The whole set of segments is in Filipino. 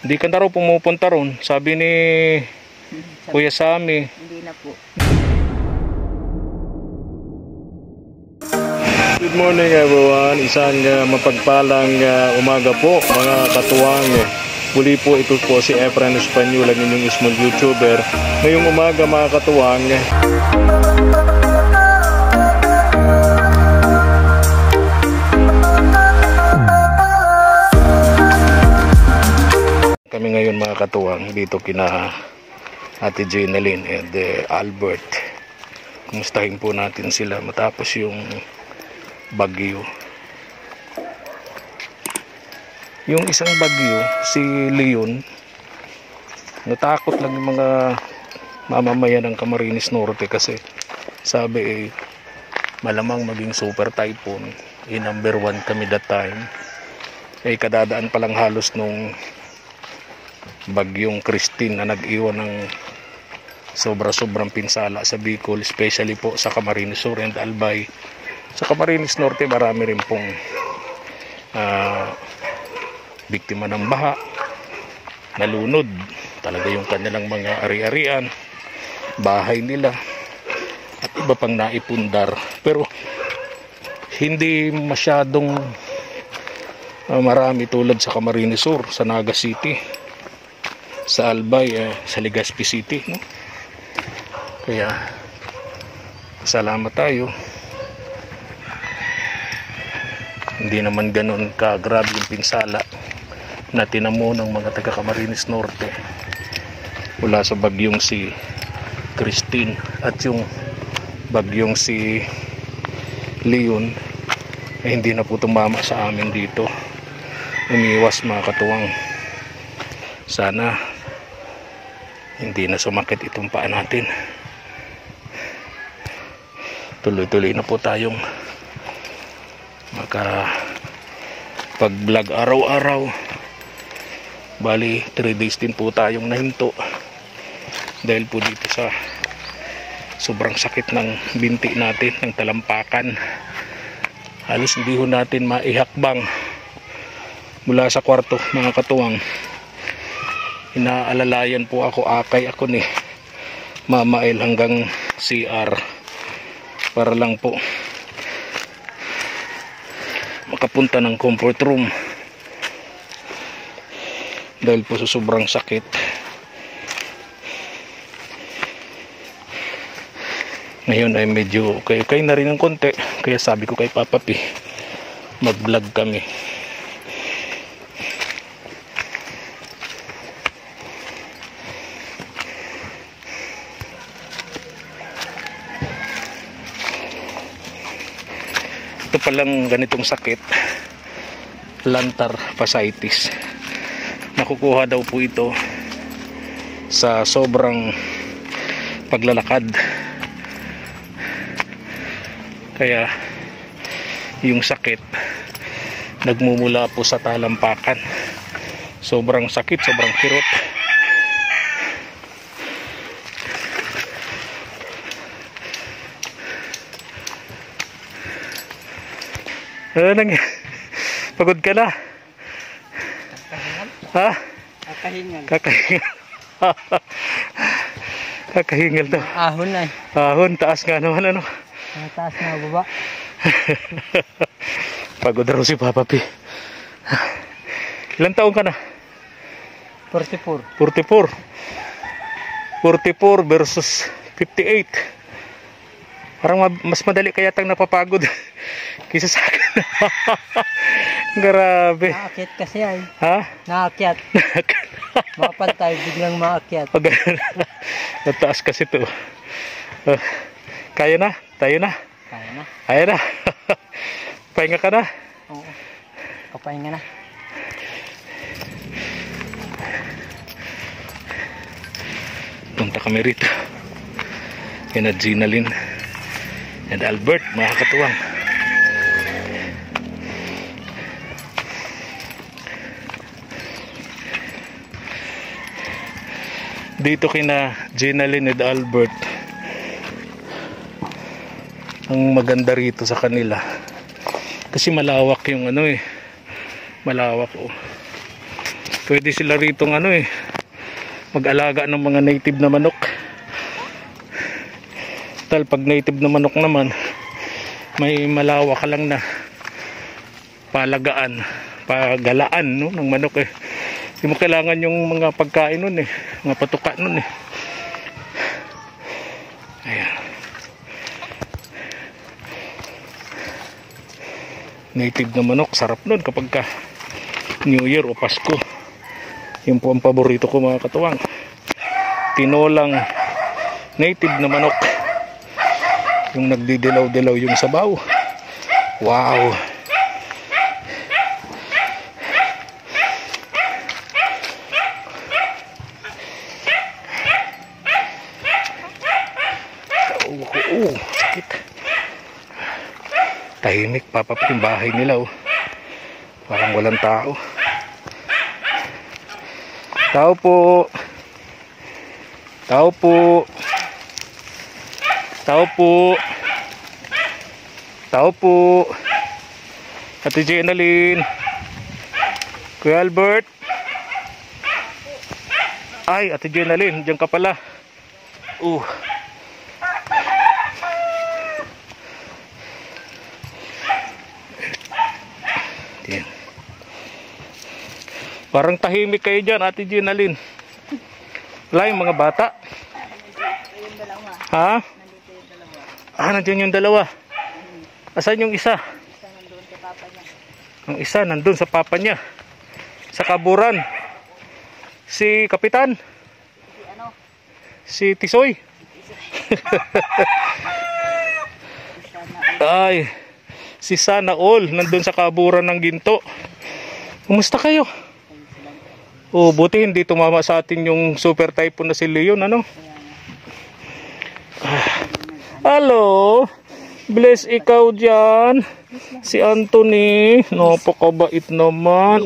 Hindi ka na raw pumupunta ron. Sabi ni Kuya Sammy. Hindi na po. Good morning everyone. Isang mapagpalang umaga po mga katuwang. Muli po ito po si Efren Espanyol, ang inyong small YouTuber. Ngayong umaga mga katuwang. Kami ngayon mga katuwang dito kina Ate Jenaline and Albert. Kumustahin po natin sila matapos yung bagyo. Yung isang bagyo, si Leon, natakot lang yung mga mamamayan ng Camarines Norte kasi sabi malamang maging super typhoon. Number 1 kami that time. Kadadaan pa lang halos nung bagyong Christine na nag-iwan ng sobra-sobrang pinsala sa Bicol, especially po sa Camarines Sur and Albay. Sa Camarines Norte marami rin pong biktima ng baha, nalunod talaga yung kanilang mga ari-arian, bahay nila at iba pang naipundar, pero hindi masyadong marami tulad sa Camarines Sur, sa Naga City, sa Albay, sa Legazpi City, no? Kaya salamat tayo, hindi naman ganun kagrabe yung pinsala na tinamo ng mga taga Camarines Norte mula sa bagyong si Christine at yung bagyong si Leon. Hindi na po tumama sa amin dito. Umiwas mga katuwang. Sana hindi na sumakit itong paa natin. Tuloy-tuloy na po tayong pag-vlog araw-araw. Bali 3 days din po tayong nahinto dahil po dito sa sobrang sakit ng binti natin, ng talampakan. Halos hindi ho natin maihakbang mula sa kwarto mga katuwang. Inaalalayan po ako, akay ako ni Mama El hanggang CR para lang po makapunta ng comfort room dahil po sa sobrang sakit. Ngayon ay medyo okay na rin ng konti, kaya sabi ko kay Papa P mag vlog kami. Ito palang ganitong sakit, plantar fasciitis, nakukuha daw po ito sa sobrang paglalakad. Kaya yung sakit nagmumula po sa talampakan. Sobrang sakit, sobrang kirot. Pagod ka na? Ha? Kakahingal. Kakahingal to. Ahon na eh. Ahon, taas nga naman ano. Taas na baba. Pagod raw si Papa P. Ilan taon ka na? 44. 44 versus 58. Parang mas madali kaya tang napapagod kaysa sa akin. Grabe. Naakyat kasi ay. Ha? Naakyat. Makapantay, biglang maakyat. Nataas kasi to. Kaya na? Tayo na? Kaya na. Kaya na. Pahinga ka na? Oo. Kapahinga na. Punta kami rito. Kina Jenaline and Albert, mga katuwang. Dito kina Jenaline and Albert, ang maganda rito sa kanila kasi malawak yung ano malawak Pwede sila rito mag-alaga ng mga native na manok. Tal pag native na manok naman, may malawak ka lang na pagalaan ng manok Hindi mo kailangan yung mga pagkain nun mga patuka nun Ayan. Native na manok, sarap nun kapag New Year o Pasko. Yun po ang paborito ko mga katuwang. Tinolang native na manok. Yung nagdidilaw-dilaw yung sabaw. Wow! Sakit. Tahimik yung bahay nila Parang walang tao. Tao po. Tao po. Tao po. Tao po. Ate Jenalyn. Kuya Albert. Ay, Ate Jenalyn, diyan ka pala. Diyan. Parang tahimik kayo dyan, Ate Jenalyn. Wala yung mga bata. Ha? Nandiyan yung dalawa. Asan yung isa? Ang isa nandun sa papa niya. Sa kaburan. Si Kapitan. Si Tisoy. Ay, si Sana All nandun sa kaburan ng ginto. Kumusta kayo? Buti hindi tumama sa atin yung super typhoon na si Leon, Hello. Bless ikaw dyan. Si Anthony. Napakabait naman.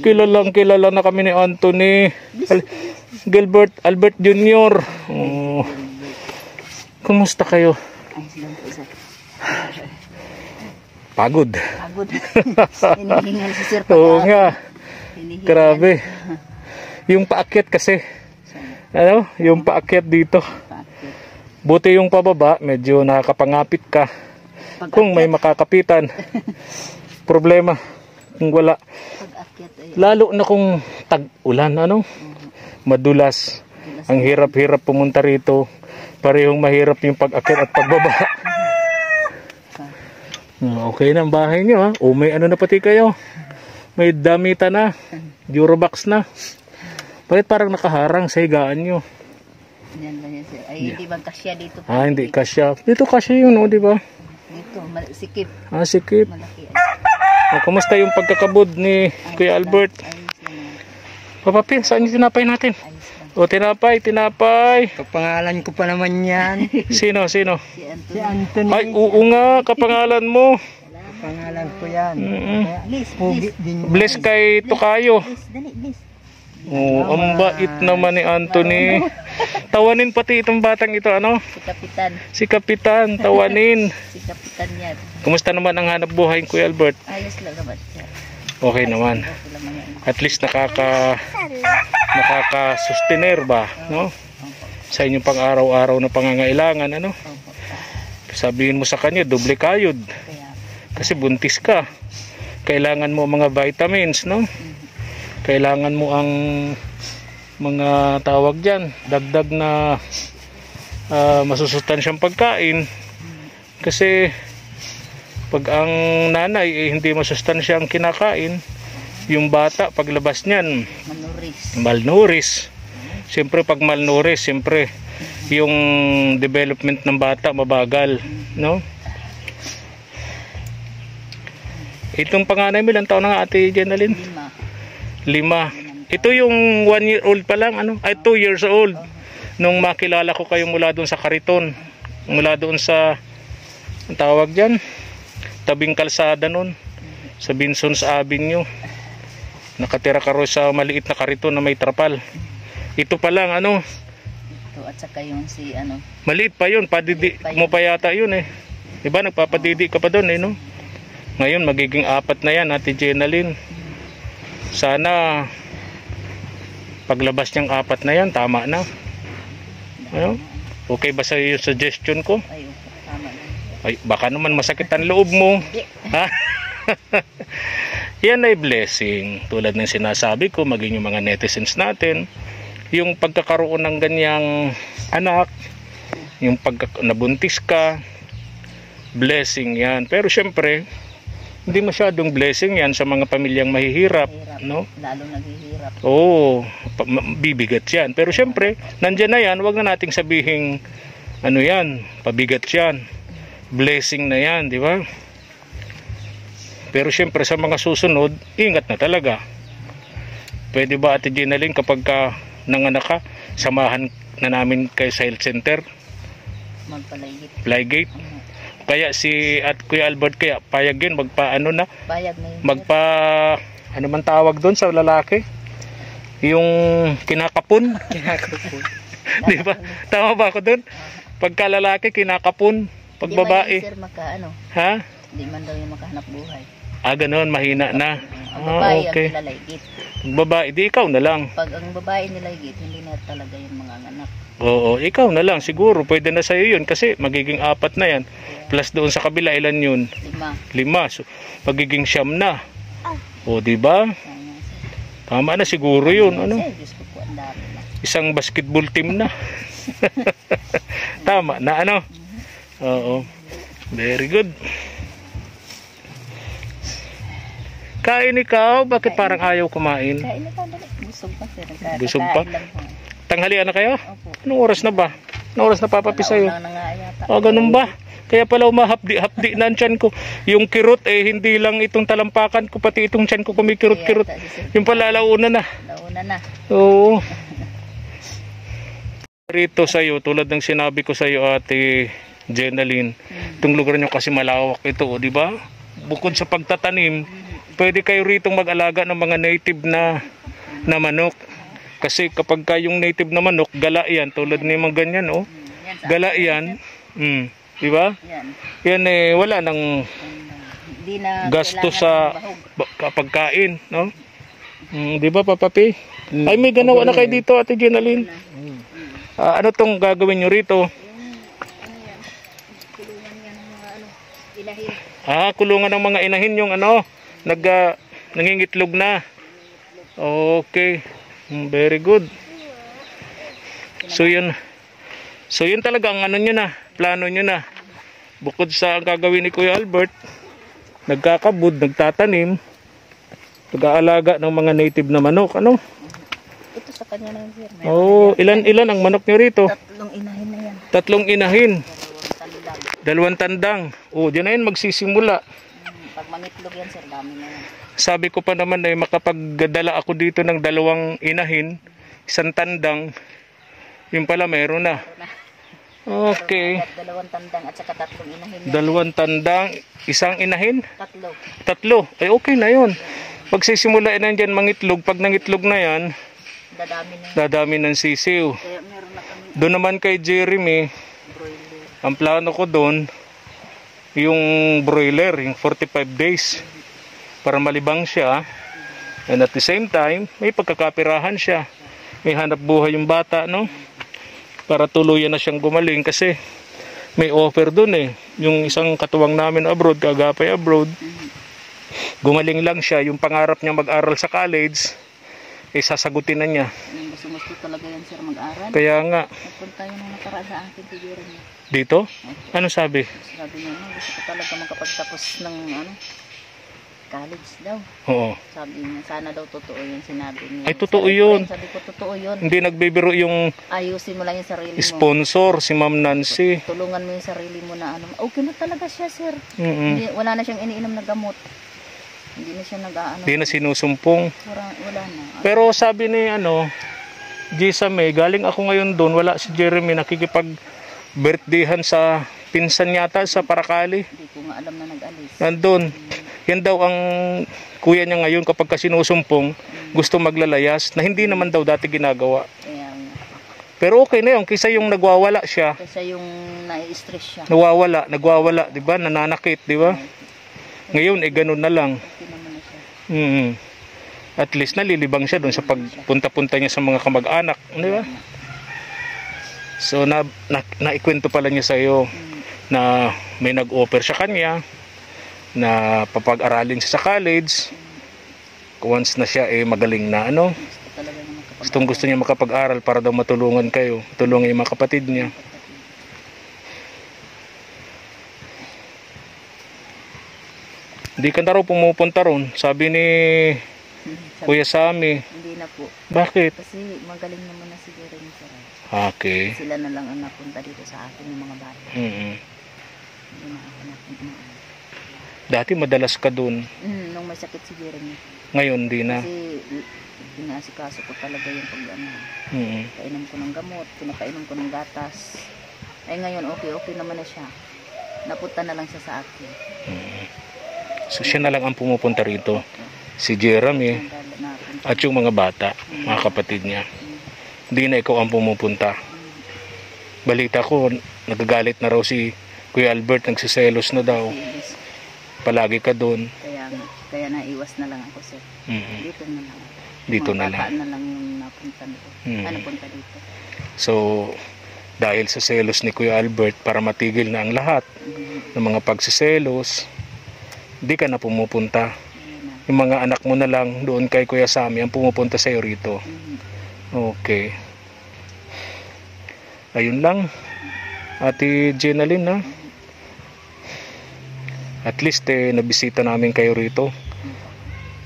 Kilala na kami ni Anthony. Albert Jr. Kumusta kayo? Pagod. Hinihingal si Sir. Oo nga. Grabe. Yung paakyat kasi. Yung paakyat dito. Buti yung pababa, medyo nakakapangapit ka. Kung may makakapitan. Problema. Kung wala. Lalo na kung tag-ulan, madulas. Ang hirap-hirap pumunta rito. Parehong mahirap yung pag-akyat at pagbaba. Okay na ang bahay nyo, may na pati kayo. May damita na. Durobox na. Bakit parang nakaharang sa higaan nyo? Yan lang yan, sir. Ay, hindi ba kasya dito? Hindi kasya. Dito kasya yun, di ba? Dito, sikip. Sikip. Malaki. Kumusta yung pagkakabud ni Kuya Albert? Papapin, saan yung tinapay natin? Tinapay. Kapangalan ko pa naman yan. Sino? Si Anthony. Ay, oo nga, kapangalan mo. Kapangalan ko yan. Bless kay Tokayo. Dali. Ang bait naman ni Anthony. Tawanin pati itong batang ito, Si Kapitan. Si Kapitan, tawanin. Si Kapitan yan. Kumusta naman ang hanap buhay, Kuya Albert? Ayos lang naman siya. Okay naman. At least nakaka-sustainer ba, sa inyong pang-araw-araw na pangangailangan, Sabihin mo sa kanya, doble kayod. Kasi buntis ka. Kailangan mo mga vitamins, Kailangan mo ang mga tawag dyan, dagdag na masusustansyang pagkain. Kasi pag ang nanay hindi masustansyang kinakain, yung bata paglabas niyan malnourished. Siyempre pag malnourished, siyempre yung development ng bata mabagal, Itong panganay mo, ilang taon na nga, Ate Jenalyn? 5. Ito yung 1-year-old pa lang, 2 years old. Nung makilala ko kayo mula doon sa Kariton, mula doon sa, ang tawag dyan, tabing kalsada nun, sa Binsons Avenue. Nakatira ka rin sa maliit na Kariton na may trapal. Ito pa lang, Ito, at saka yung maliit pa yun, padidi mo pa yata yun Diba, nagpapadidi ka pa doon Ngayon, magiging 4 na yan, Ate Jenalyn. Sana paglabas niyang 4 na yan, tama na. Ano? Okay ba sa yung suggestion ko? Ay, opo, tama na. Ay, baka naman masakit ang loob mo. Hindi. Ha? Yan ay blessing. Tulad ng sinasabi ko, maging yung mga netizens natin, yung pagkakaroon ng ganyang anak, yung nabuntis ka, blessing yan. Pero syempre, hindi masyadong blessing yan sa mga pamilyang mahihirap. Hirap. No? Lalo naghihirap. Oo, bibigat yan. Pero syempre, nandyan na yan, wag na nating sabihing, ano yan, pabigat yan. Blessing na yan, di ba? Pero syempre sa mga susunod, ingat na talaga. Pwede ba Ate Ginaling kapag nanganak ka, samahan na namin kayo sa health center? Magpalaygit. Flygate? Kaya si at Kuya Albert kaya payag yun, magpa-ano na? Bayad na yun. Magpa, ano man tawag doon sa lalaki? Yung kinakapon? Kinakapon. Di ba? Tama ba ako doon? Pagka lalaki, kinakapon. Pag babae. Di man sir makaano. Ha? Di man daw yung makahanap buhay. Ganoon, mahina na. Ang babae Okay. ang nilalaygit. Pag babae, di ikaw na lang. Pag ang babae nilalaygit, hindi na talaga yung mga anak. Oo, ikaw na lang. Siguro, pwede na sa'yo yun kasi magiging 4 na yan. Plus doon sa kabila, ilan yun? 5. 5. So, magiging 9 na. O, di ba? Kaya sir. Tama na siguro yun. Ano? Sir, Diyos ko po, ang dami na. Isang basketball team na. Tama na, ano? Oo. Very good. Kain ikaw? Bakit parang ayaw kumain? Kain na dali. Busog pa sir. Busog pa? Kakain lang po. Tanghalian na kayo? Opo. Anong oras na ba? Anong oras na papapi sa'yo? Wala na nga yata. Ganun ba? Kaya pala umahapdi-hapdi na ang tiyan ko. Yung kirot hindi lang itong talampakan ko, pati itong tiyan ko kumikirot-kirot. Yung pala alauna na. Launa na. Oo. Rito sa'yo, tulad ng sinabi ko sa'yo Ate Jenaline, itong lugar nyo kasi malawak ito, di ba? Bukod sa pagtatanim, pwede kayo rito mag-alaga ng mga native na manok. Kasi kapag yung native na manok, gala yan, tulad ng mga ganyan, oh. Gala yan. Di ba? Yan. Yan wala nang Di na gasto kailangan sa ng bahog. pagkain, no? Di ba, Papapi? Ay, may ganawa na kayo dito, Ate Jenaline. Ano tong gagawin nyo rito? Kulungan yan ng mga ilahin. Kulungan ng mga inahin yung nangingitlog na. Okay. Very good. So yun talaga ang ano nyo na, plano nyo na. Bukod sa gagawin ni Kuya Albert, nagkakabud, nagtatanim, nag-aalaga ng mga native na manok. Ano? Ito sa kanya na yun sir. Ilan ang manok nyo rito? 3 inahin na yan. 3 inahin. 2 tandang. 2 tandang. Diyan na yun magsisimula. Pag mangitlog yan sir, dami na yan. Sabi ko pa naman makapagdala ako dito ng 2 inahin, 1 tandang, yung pala meron na. Okay. 2 tandang at saka 3 inahin yan. 2 tandang, 1 inahin? 3. 3. Ay okay na yun. Pag sisimula na dyan mangitlog, pag nangitlog na yan, dadami ng sisiw. Kaya meron na kami Doon naman kay Jeremy, broiler. ang plano ko doon, yung broiler, yung 45 days. Para malibang siya. And at the same time, may pagkakapirahan siya. May hanap buhay yung bata, no? Para tuluyan na siyang gumaling kasi may offer doon eh. Yung isang katuwang namin abroad, kagapay abroad, gumaling lang siya. Yung pangarap niya mag-aral sa college, sasagutin na niya. Gusto talaga yan sir mag-aral. Kaya nga. Nagpunta yun nung nakaraan sa akin siguro niya. Dito? Ano sabi? Sabi niya, gusto ko talaga makapagtapos ng college daw. Oo. Sabi niya, sana daw totoo yun sinabi niya. Ay, totoo yun. Sabi ko, totoo yun. Hindi nagbibiro yung Ayusin mo lang yung sarili mo. sponsor, si Ma'am Nancy. Tulungan mo yung sarili mo na okay na talaga siya sir. Mm-mm. Wala na siyang iniinom na gamot. Hindi na siya Hindi na sinusumpong. Wala na. Pero sabi ni Gisa May, galing ako ngayon doon, wala si Jeremy, nakikipag-birthdayhan sa pinsan yata sa Paracali. Hindi ko nga alam na nag-alis. Nandun. Yan daw ang kuya niya ngayon kapag sinusumpong, gusto maglalayas, na hindi naman daw dati ginagawa. Kaya nga. Pero okay na yun, kaysa yung nagwawala siya. Kasi yung nai-stress siya. Nagwawala, di ba? Nananakit, di ba? Ngayon, ganun na lang. Okay naman na siya. At least nalilibang siya doon sa pagpunta-punta niya sa mga kamag-anak, di ba? So naikwento pala niya sa iyo na may nag-offer sa kanya na papag-aralin siya sa college once na siya magaling na gusto niya makapag-aral para daw matulungan kayo, tulungan yung mga kapatid niya. Hindi ka na raw pumupunta ron, sabi ni Kuya Sammy. Hindi na po. Bakit? Kasi magaling naman na si Jeremy sir. Okay. Sila na lang ang napunta dito sa akin, yung mga bata. Hindi na ako napunta. Dati madalas ka dun. Nung may sakit si Jeremy. Ngayon di na. Kasi inaasikaso ko talaga yung painom ko ng gamot, pinapainom ko ng gatas. Ay ngayon okay naman na siya. Napunta na lang siya sa akin. So siya na lang ang pumupunta rito. Si Jeremy at yung mga bata, mga kapatid niya. Hindi na ikaw ang pumupunta. Balita ko, nagagalit na raw si Kuya Albert, nagsiselos na daw. Palagi ka doon. Kaya naiwas na lang ako sir. Dito na lang. Dito na lang. Mga bata na lang yung napunta dito. Napunta dito. So, dahil sa selos ni Kuya Albert, para matigil na ang lahat ng mga pagsiselos, di ka na pumupunta. Yung mga anak mo na lang doon kay Kuya Sammy ang pumupunta sa iyo rito. Okay. Ayun lang. Ate Jenaline, ha? At least nabisita namin kayo rito.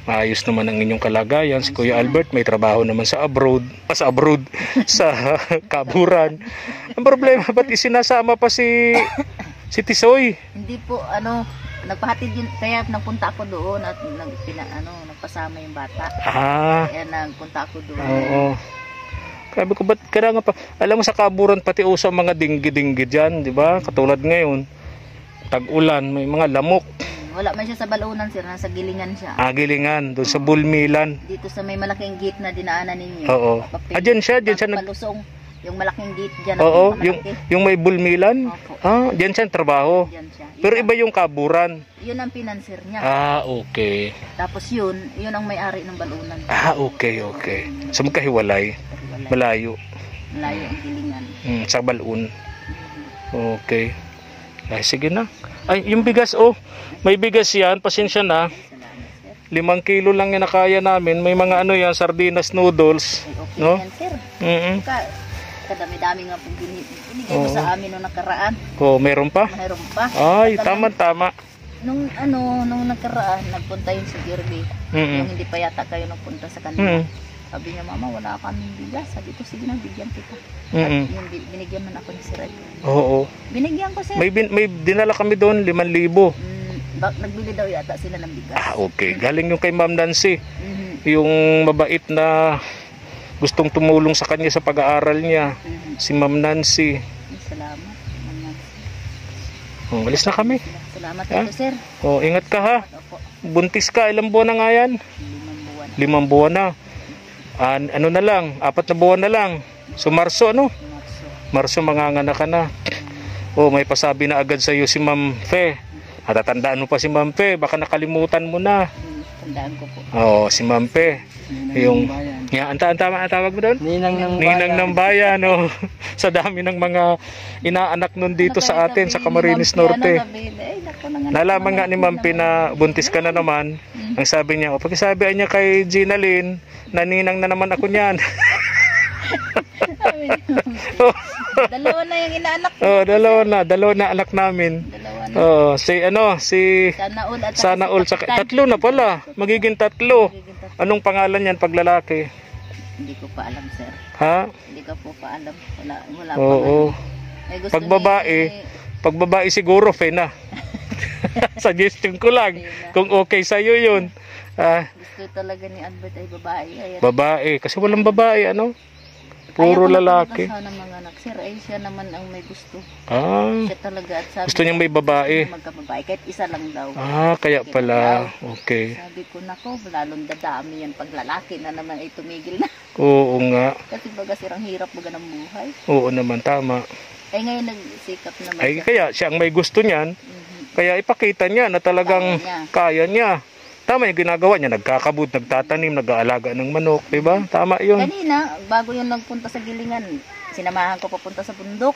Maayos naman ang inyong kalagayan. Si Kuya Albert may trabaho naman sa abroad. Sa Kaburan. Ang problema, ba't isinasama pa si Tisoy? Hindi po, nagpahatid yun, kaya nagpunta ako doon at nagpasama yung bata. Kaya nagpunta ako doon. Oo. Sabi ko, ba't kailangan pa? Alam mo sa Kaburan pati uso mga dinggi-dinggi dyan, di ba? Katulad ngayon, tag-ulan, may mga lamok. Wala man siya sa balunan sir, nasa gilingan siya. Gilingan, doon sa Bulmilan. Dito sa may malaking gate na dinaanan ninyo. Oo. Diyan siya Palusong, yung malaking gate dyan. Oo, yung may Bulmilan. Opo. Diyan siya trabaho. Diyan siya. Pero iba yung Kaburan. Yun ang pinanser niya. Okay. Tapos yun ang may-ari ng balunan. Okay. So magkahiwalay. Malayo. Malayo ang gilingan. Sa balon. Okay. Ay, sige na. Ay, yung bigas, may bigas yan. Pasensya na. 5 kilo lang yung nakaya namin. May mga yan, sardinas, noodles. Okay no? yan, sir. Kadami-dami nga pong binigay mo sa amin nung nakaraan. Meron pa? Mayroon pa. Ay, tama. Nung nakaraan, nagpunta yung si Jeremy. Yung hindi pa yata kayo nagpunta sa kanila. Sabi niya, mama, wala kaming bigas. Sabi ko, sige na, bigyan kita. At yung binigyan man ako ni Sir Ed. Oo. Binigyan ko, sir. May dinala kami doon, 5,000. Nagbili daw yata sila ng bigas. Okay. Galing yung kay Ma'am Nancy. Yung mabait na gustong tumulong sa kanya sa pag-aaral niya. Si Ma'am Nancy. Salamat. Alis na kami. Salamat dito, sir. Ingat ka ha. Buntis ka. Ilang buwan na nga yan? 5 buwan na. Ano na lang, 4 na buwan na lang. So Marso, Marso manganganak ka na. May pasabi na agad sa iyo si Ma'am Fe. Tatandaan mo pa si Ma'am Fe, baka nakalimutan mo na. Tandaan ko po. Si Ma'am Fe. Yung tama tawag mo doon? Ninang ng bayan. Sa dami ng mga inaanak nun dito sa atin sa Camarines Norte. Nalaman nga ni Ma'am Fe na buntis ka na naman. Ang sabi niya, pakisabihan niya kay Jenaline, naninang na naman ako niyan. Dalawa na yung inaanak. Dalawa na anak namin. Si Sanaul sa tatlo na pala. Magiging 3. Anong pangalan niyan pag lalaki? Hindi ko pa alam, sir. Ha? Hindi ko po pa alam. Wala Pag babae siguro Fe na. Suggestion ko lang. Kung okay sa iyo 'yun. Gusto talaga ni Albert ay babae. Babae kasi walang babae puro lalaki. Sana mga anak, sir, ay siya naman ang may gusto. Siya talaga at sabi gusto niyang may babae. Magkababae kahit isa lang daw. Kaya pala. Okay. Sabi ko nako, lalong dadami yan pag lalaki na naman ay tumigil na. Oo nga. Kasi baga sir, ang hirap baga ng buhay. Oo naman, tama. Ay ngayon nagsikap naman. Kaya siya ang may gusto niyan. Kaya ipakita niya na talagang kaya niya. Tama yung ginagawa niya, nagkakabut, nagtatanim, nag-aalaga ng manok, diba? Tama yun. Kanina, bago yun nagpunta sa gilingan, sinamahan ko papunta sa bundok.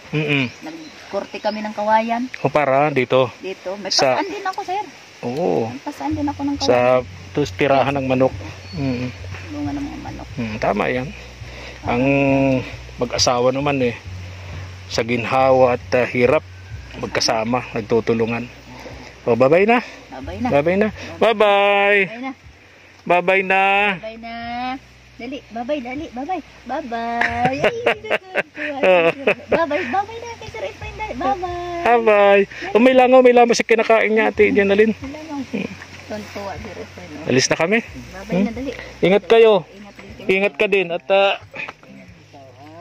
Nagkorte kami ng kawayan. O para dito. Dito. May pasaan din ako, sir. Oo. May pasaan din ako ng Sa kawayan. tirahan ng manok. Lunga ng mga manok. Tama yan. Ang mag-asawa naman sa ginhawa at hirap, magkasama, nagtutulungan. O, bye-bye na. Babay na. Bye-bye na. Bye-bye. Babay na. Bye-bye na. Babay na. Dali, babay, dali, babay. Babay. Ay, babay, babay na kay Sir Efrain. Babay. Bye-bye. O, may langaw sa kinakain niya, Ate Janalyn. Tuntua, Sir Efrain. Alis na kami. Babay na, dali. Ingat kayo. Ingat din kayo. Ingat ka din. At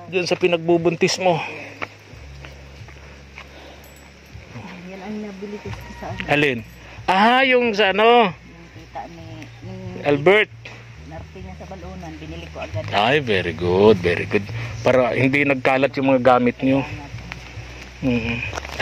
dyan sa pinagbubuntis mo. Yan ang nabili ko sa ano. Alin? Yung sa ano? Yung kita ni Albert. Narti niya sa balunan. Binili ko agad. Ay, very good, very good. Para hindi nagkalat yung mga gamit nyo.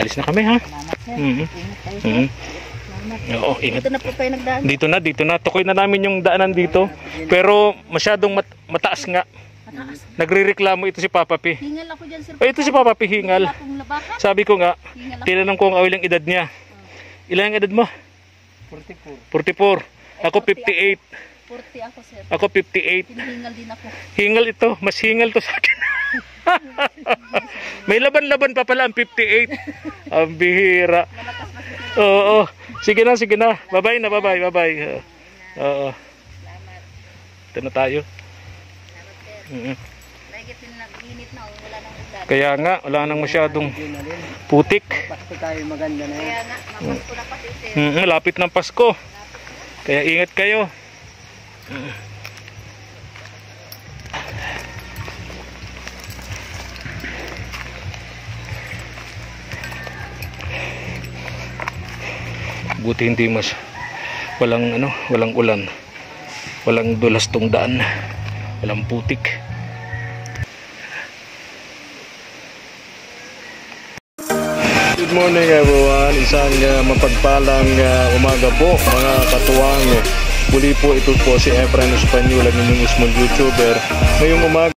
Alis na kami, ha? Salamat, sir. Ingat kayo, sir. Salamat. Oo, ingat. Dito na po kayo nagdaan. Dito na. Tukoy na namin yung daanan dito. Pero masyadong mataas nga. Mataas. Nagrereklamo ito si Papa P. Hingal ako dyan, sir. Ito si Papa P, hingal. Wala pong labakan. Sabi ko nga, Hingal ako. tinanong ko ang ilang edad niya. Ilang ang edad mo? 44. Ako 58. 40 ako, sir. Ako 58. Hingal din ako. Hingal ito. Mas hingal to sa akin. May laban-laban pa pala ang 58. Ang bihira. Malakas pa, sir. Oo. Sige na. Bye-bye na. Bye-bye. Oo. Salamat. Ito na tayo. Salamat, sir. Mahigit din nag-init na. Wala nang ulan. Kaya nga, wala nang masyadong putik. Pasko tayo maganda na yan. Kaya nga, mapasko na pati, sir. Lapit ng Pasko. Kaya ingat kayo. Buti hindi walang ulan. Walang dulas tong daan. Walang putik. Good morning everyone. Isang mapagpalang umaga po mga katuwang. Muli po ito po si Efrain Espanyol, ang inyong small YouTuber. Ngayong umaga